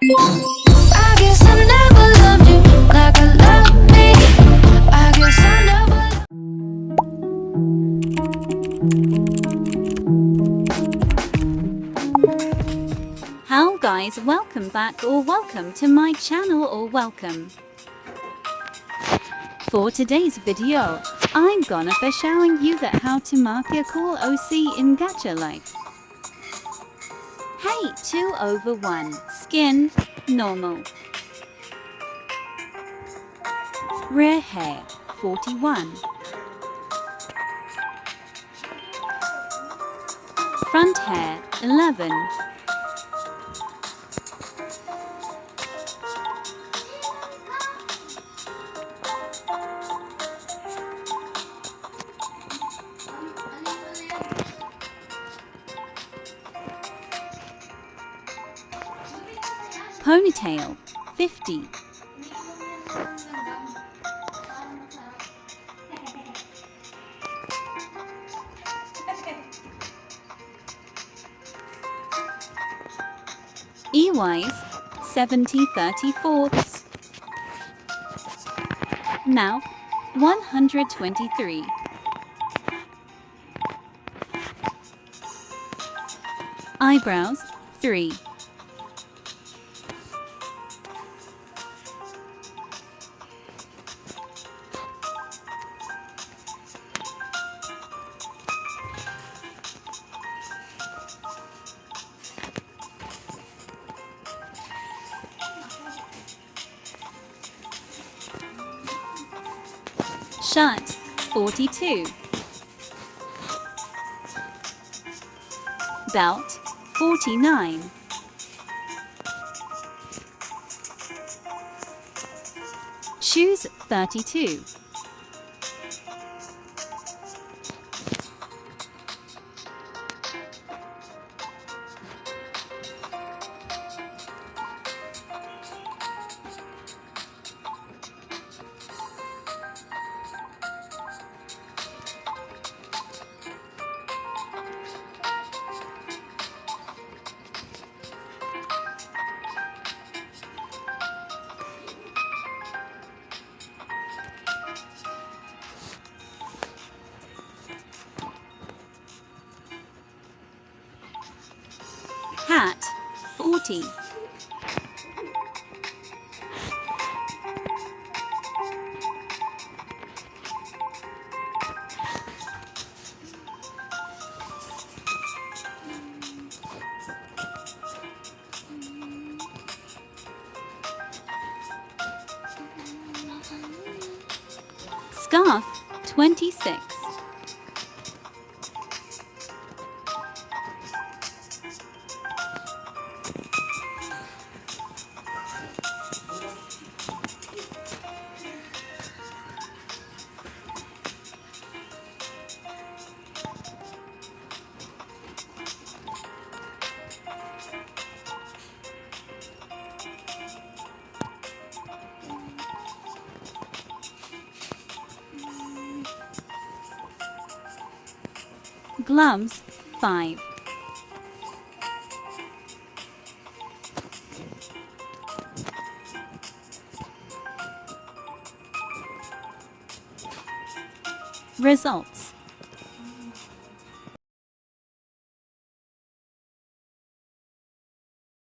I guess I never loved you like I love me. I guess I never. Hello guys, welcome back or welcome to my channel or welcome. For today's video, I'm gonna be showing you that how to mark your cool OC in Gacha Life. Hey, 2/1, skin, normal. Rear hair, 41. Front hair, 11. Ponytail, 50. Earwise, 70/34. Mouth, 123. Eyebrows, 3. Shirt, 42. Belt, 49. Shoes, 32. Hat, 40. Scarf, 26. Gloves, 5. Results.